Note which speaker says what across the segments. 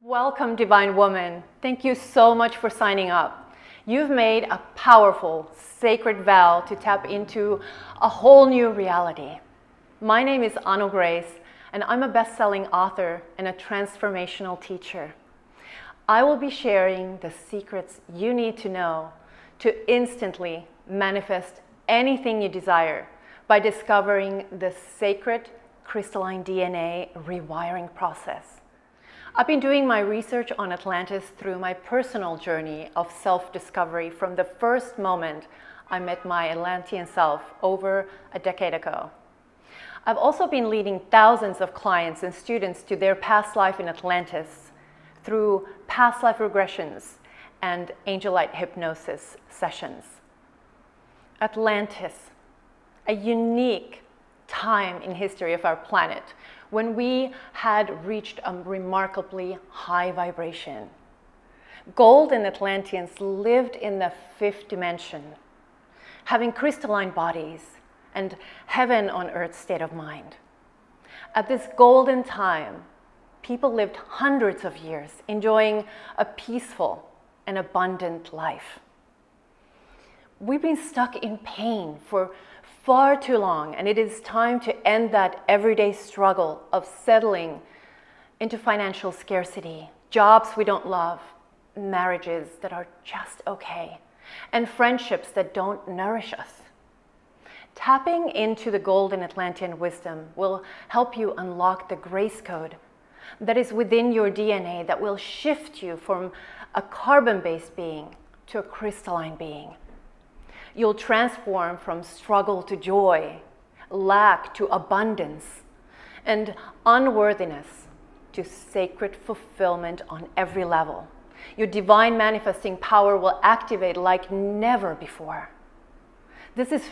Speaker 1: Welcome, Divine Woman. Thank you so much for signing up. You've made a powerful, sacred vow to tap into a whole new reality. My name is Anu Grace, and I'm a best-selling author and a transformational teacher. I will be sharing the secrets you need to know to instantly manifest anything you desire by discovering the sacred crystalline DNA rewiring process. I've been doing my research on Atlantis through my personal journey of self-discovery from the first moment I met my Atlantean self over a decade ago. I've also been leading thousands of clients and students to their past life in Atlantis through past life regressions and angel light hypnosis sessions. Atlantis, a unique time in history of our planet when we had reached a remarkably high vibration. Golden Atlanteans lived in the fifth dimension, having crystalline bodies and heaven on earth state of mind. At this golden time, people lived hundreds of years, enjoying a peaceful and abundant life. We've been stuck in pain for far too long, and it is time to end that everyday struggle of settling into financial scarcity, jobs we don't love, marriages that are just okay, and friendships that don't nourish us. Tapping into the golden Atlantean wisdom will help you unlock the grace code that is within your DNA that will shift you from a carbon-based being to a crystalline being. You'll transform from struggle to joy, lack to abundance, and unworthiness to sacred fulfillment on every level. Your divine manifesting power will activate like never before. This is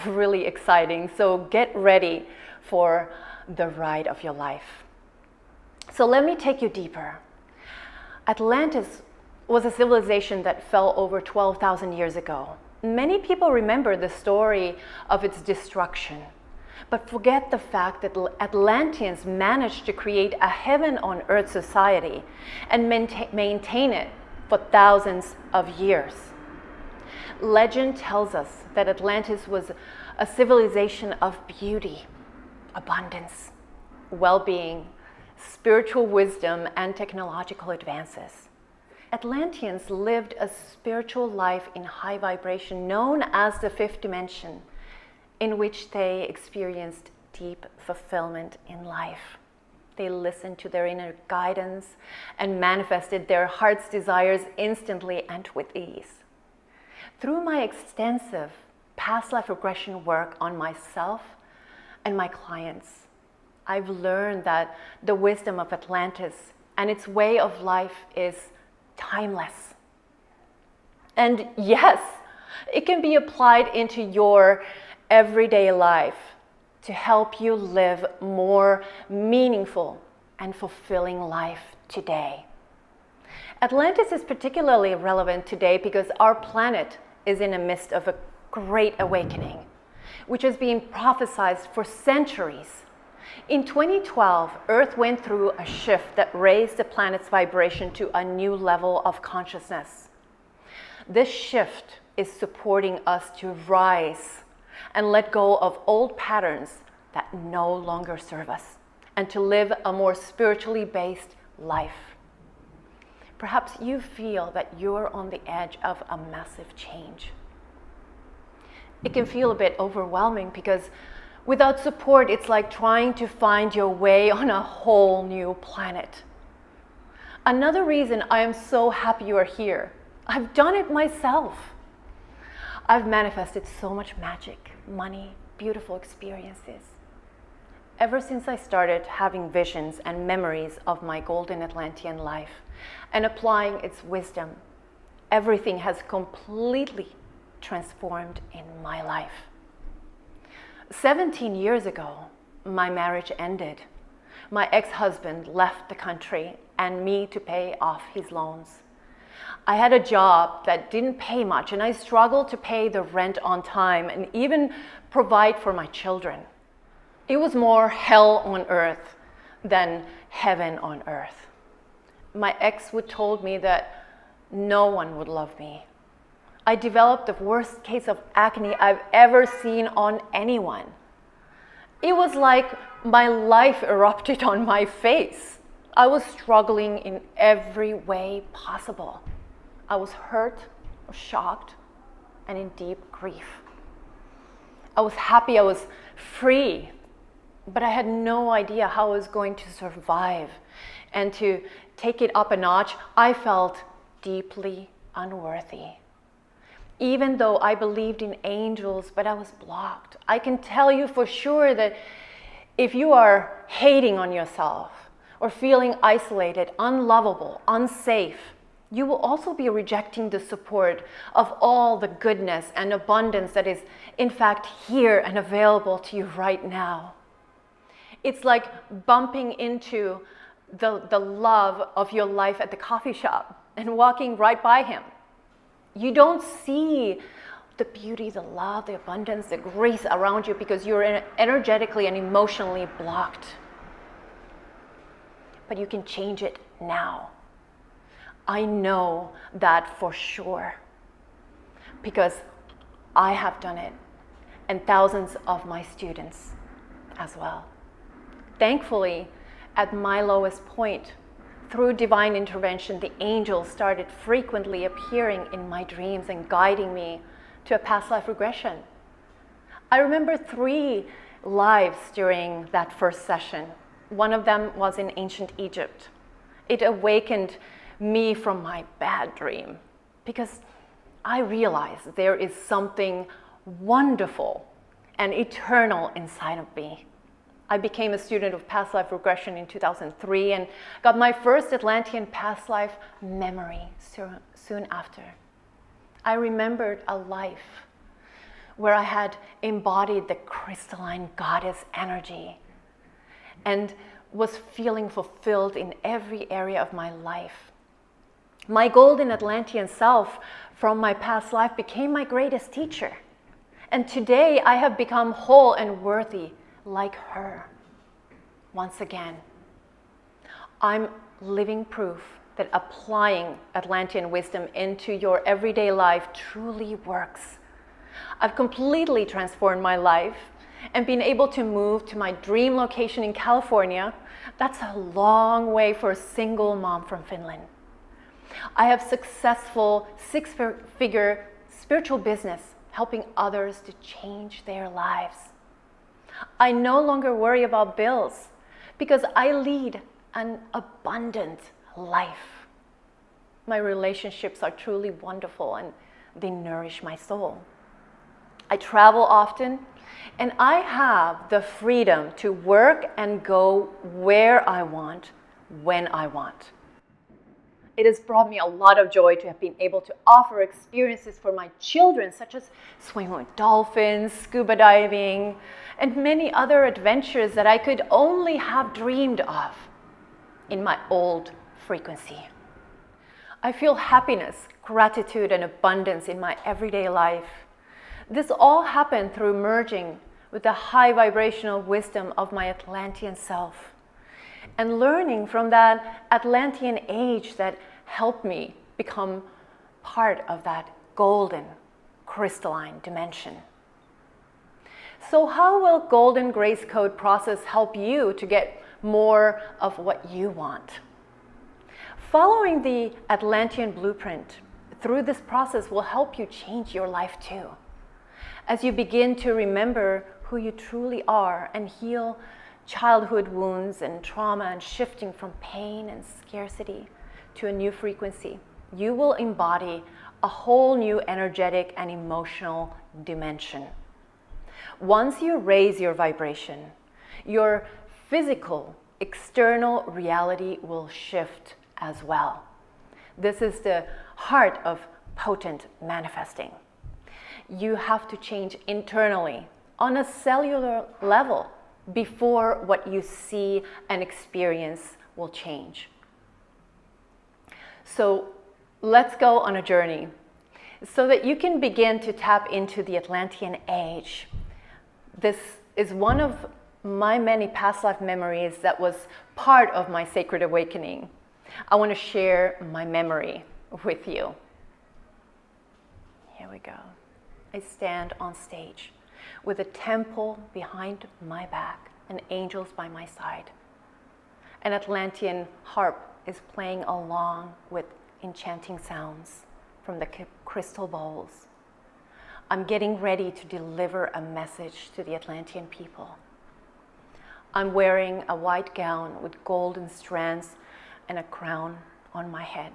Speaker 1: really exciting, so get ready for the ride of your life. So let me take you deeper. Atlantis was a civilization that fell over 12,000 years ago. Many people remember the story of its destruction, but forget the fact that Atlanteans managed to create a heaven on earth society and maintain it for thousands of years. Legend tells us that Atlantis was a civilization of beauty, abundance, well-being, spiritual wisdom, and technological advances. Atlanteans lived a spiritual life in high vibration known as the fifth dimension, in which they experienced deep fulfillment in life. They listened to their inner guidance and manifested their heart's desires instantly and with ease. Through my extensive past life regression work on myself and my clients, I've learned that the wisdom of Atlantis and its way of life is timeless. And yes, it can be applied into your everyday life to help you live more meaningful and fulfilling life today. Atlantis is particularly relevant today because our planet is in the midst of a great awakening, which has been prophesied for centuries. In 2012, Earth went through a shift that raised the planet's vibration to a new level of consciousness. This shift is supporting us to rise and let go of old patterns that no longer serve us and to live a more spiritually based life. Perhaps you feel that you're on the edge of a massive change. It can feel a bit overwhelming because without support, it's like trying to find your way on a whole new planet. Another reason I am so happy you are here, I've done it myself. I've manifested so much magic, money, beautiful experiences. Ever since I started having visions and memories of my golden Atlantean life and applying its wisdom, everything has completely transformed in my life. 17 years ago, my marriage ended. My ex-husband left the country and me to pay off his loans. I had a job that didn't pay much, and I struggled to pay the rent on time and even provide for my children. It was more hell on earth than heaven on earth. my ex would told me that no one would love me. I developed the worst case of acne I've ever seen on anyone. It was like my life erupted on my face. I was struggling in every way possible. I was hurt, shocked, and in deep grief. I was happy I was free, but I had no idea how I was going to survive. And to take it up a notch, I felt deeply unworthy. Even though I believed in angels, but I was blocked. I can tell you for sure that if you are hating on yourself or feeling isolated, unlovable, unsafe, you will also be rejecting the support of all the goodness and abundance that is in fact here and available to you right now. It's like bumping into the love of your life at the coffee shop and walking right by him. You don't see the beauty, the love, the abundance, the grace around you because you're energetically and emotionally blocked. But you can change it now. I know that for sure because I have done it and thousands of my students as well. Thankfully, at my lowest point, through divine intervention, the angels started frequently appearing in my dreams and guiding me to a past life regression. I remember 3 lives during that first session. One of them was in ancient Egypt. It awakened me from my bad dream because I realized there is something wonderful and eternal inside of me. I became a student of past life regression in 2003 and got my first Atlantean past life memory soon after. I remembered a life where I had embodied the Crystalline Goddess energy and was feeling fulfilled in every area of my life. My golden Atlantean self from my past life became my greatest teacher. And today I have become whole and worthy like her. Once again, I'm living proof that applying Atlantean wisdom into your everyday life truly works. I've completely transformed my life and been able to move to my dream location in California. That's a long way for a single mom from Finland. I have successful 6-figure spiritual business helping others to change their lives. I no longer worry about bills because I lead an abundant life. My relationships are truly wonderful and they nourish my soul. I travel often and I have the freedom to work and go where I want, when I want. It has brought me a lot of joy to have been able to offer experiences for my children, such as swimming with dolphins, scuba diving, and many other adventures that I could only have dreamed of in my old frequency. I feel happiness, gratitude, and abundance in my everyday life. This all happened through merging with the high vibrational wisdom of my Atlantean self and learning from that Atlantean age that helped me become part of that golden crystalline dimension. So how will Golden Grace Code process help you to get more of what you want? Following the Atlantean blueprint through this process will help you change your life too. As you begin to remember who you truly are and heal childhood wounds and trauma and shifting from pain and scarcity to a new frequency, you will embody a whole new energetic and emotional dimension. Once you raise your vibration, your physical, external reality will shift as well. This is the heart of potent manifesting. You have to change internally on a cellular level before what you see and experience will change. So let's go on a journey so that you can begin to tap into the Atlantean age. This is one of my many past life memories that was part of my sacred awakening. I want to share my memory with you. Here we go. I stand on stage with a temple behind my back and angels by my side. An Atlantean harp is playing along with enchanting sounds from the crystal bowls. I'm getting ready to deliver a message to the Atlantean people. I'm wearing a white gown with golden strands and a crown on my head.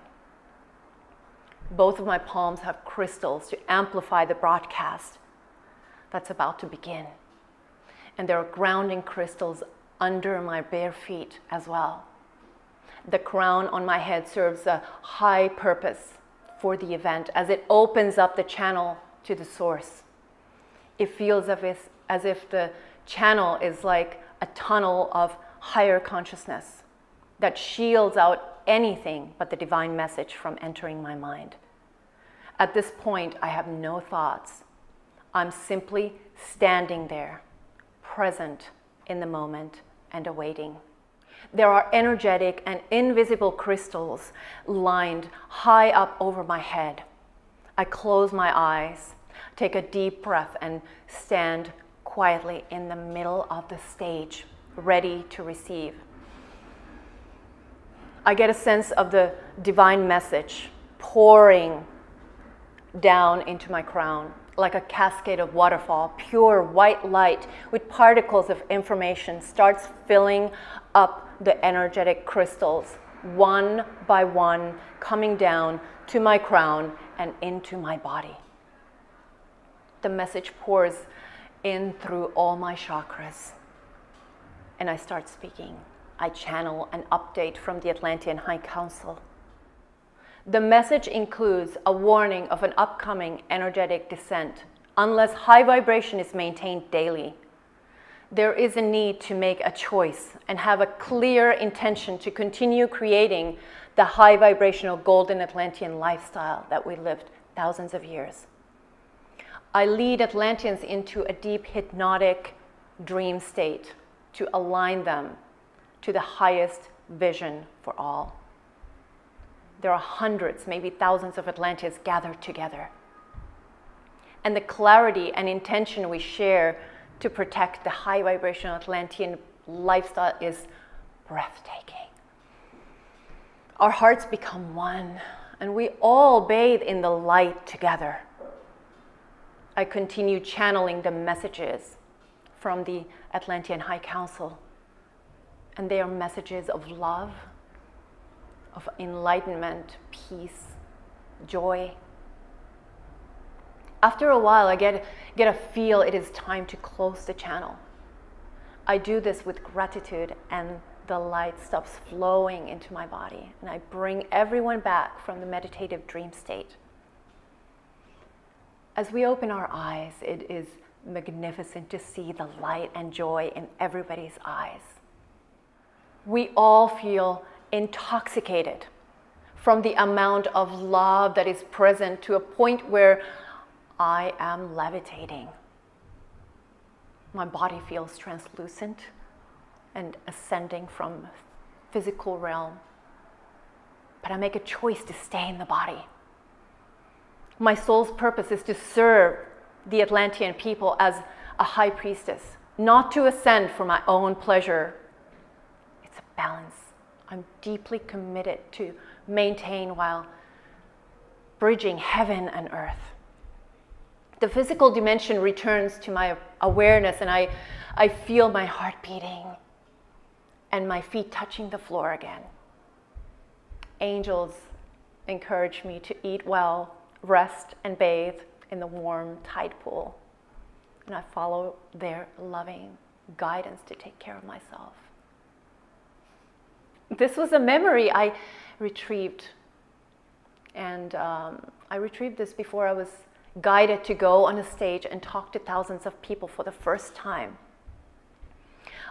Speaker 1: Both of my palms have crystals to amplify the broadcast that's about to begin. And there are grounding crystals under my bare feet as well. The crown on my head serves a high purpose for the event as it opens up the channel to the source. It feels as if the channel is like a tunnel of higher consciousness that shields out anything but the divine message from entering my mind. At this point, I have no thoughts. I'm simply standing there, present in the moment and awaiting. There are energetic and invisible crystals lined high up over my head. I close my eyes, take a deep breath, and stand quietly in the middle of the stage, ready to receive. I get a sense of the divine message pouring down into my crown like a cascade of waterfall. Pure white light with particles of information starts filling up the energetic crystals, one by one, coming down to my crown and into my body. The message pours in through all my chakras, and I start speaking. I channel an update from the Atlantean High Council. The message includes a warning of an upcoming energetic descent. Unless high vibration is maintained daily, there is a need to make a choice and have a clear intention to continue creating the high vibrational golden Atlantean lifestyle that we lived thousands of years. I lead Atlanteans into a deep hypnotic dream state to align them to the highest vision for all. There are hundreds, maybe thousands of Atlanteans gathered together. And the clarity and intention we share to protect the high vibrational Atlantean lifestyle is breathtaking. Our hearts become one, and we all bathe in the light together. I continue channeling the messages from the Atlantean High Council, and they are messages of love, of enlightenment, peace, joy. After a while, I get a feel it is time to close the channel. I do this with gratitude, and the light stops flowing into my body, and I bring everyone back from the meditative dream state. As we open our eyes, it is magnificent to see the light and joy in everybody's eyes. We all feel intoxicated from the amount of love that is present, to a point where I am levitating. My body feels translucent and ascending from physical realm. But I make a choice to stay in the body. My soul's purpose is to serve the Atlantean people as a high priestess, not to ascend for my own pleasure. It's a balance I'm deeply committed to maintain while bridging heaven and earth. The physical dimension returns to my awareness, and I feel my heart beating and my feet touching the floor again. Angels encourage me to eat well, rest, and bathe in the warm tide pool. And I follow their loving guidance to take care of myself. This was a memory I retrieved. And I retrieved this before I was guided to go on a stage and talk to thousands of people for the first time.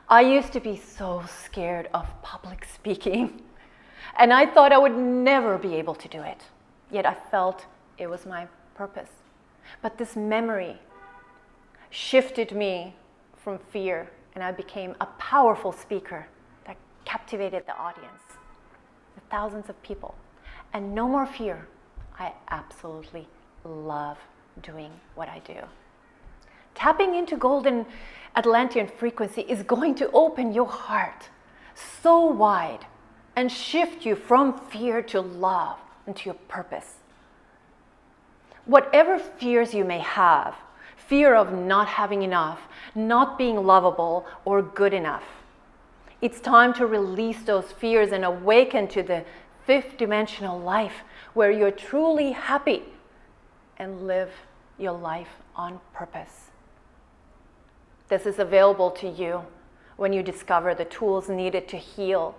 Speaker 1: I used to be so scared of public speaking, and I thought I would never be able to do it. Yet I felt it was my purpose. But this memory shifted me from fear, and I became a powerful speaker that captivated the audience. with thousands of people. And no more fear. I absolutely love doing what I do. Tapping into golden Atlantean frequency is going to open your heart so wide and shift you from fear to love and to your purpose. Whatever fears you may have, fear of not having enough, not being lovable or good enough, it's time to release those fears and awaken to the fifth dimensional life where you're truly happy and live your life on purpose. This is available to you when you discover the tools needed to heal,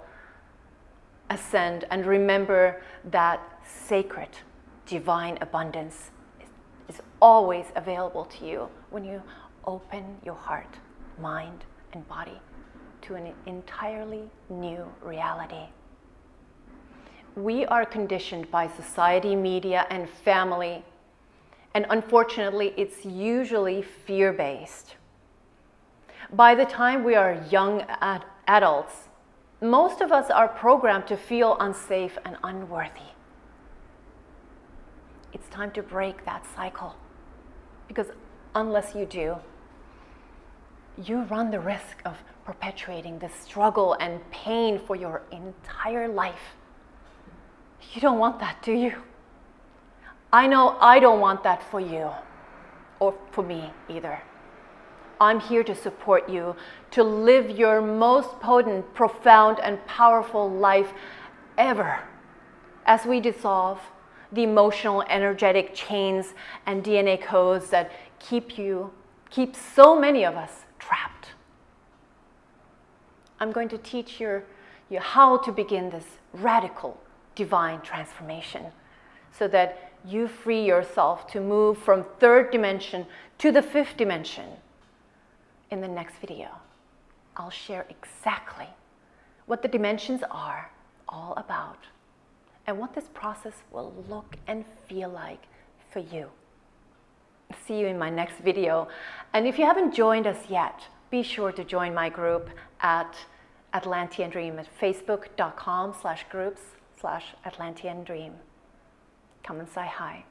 Speaker 1: ascend, and remember that sacred, divine abundance is always available to you when you open your heart, mind, and body to an entirely new reality. We are conditioned by society, media, and family, and unfortunately, it's usually fear-based. By the time we are young adults, most of us are programmed to feel unsafe and unworthy. It's time to break that cycle, because unless you do, you run the risk of perpetuating the struggle and pain for your entire life. You don't want that, do you? I know I don't want that for you, or for me either. I'm here to support you to live your most potent, profound, and powerful life ever as we dissolve the emotional, energetic chains and DNA codes that keep so many of us trapped. I'm going to teach you how to begin this radical divine transformation so that you free yourself to move from third dimension to the fifth dimension. In the next video, I'll share exactly what the dimensions are all about and what this process will look and feel like for you. See you in my next video. And if you haven't joined us yet, be sure to join my group at Atlantean Dream at facebook.com/groups/Atlantean Dream. Come and say hi.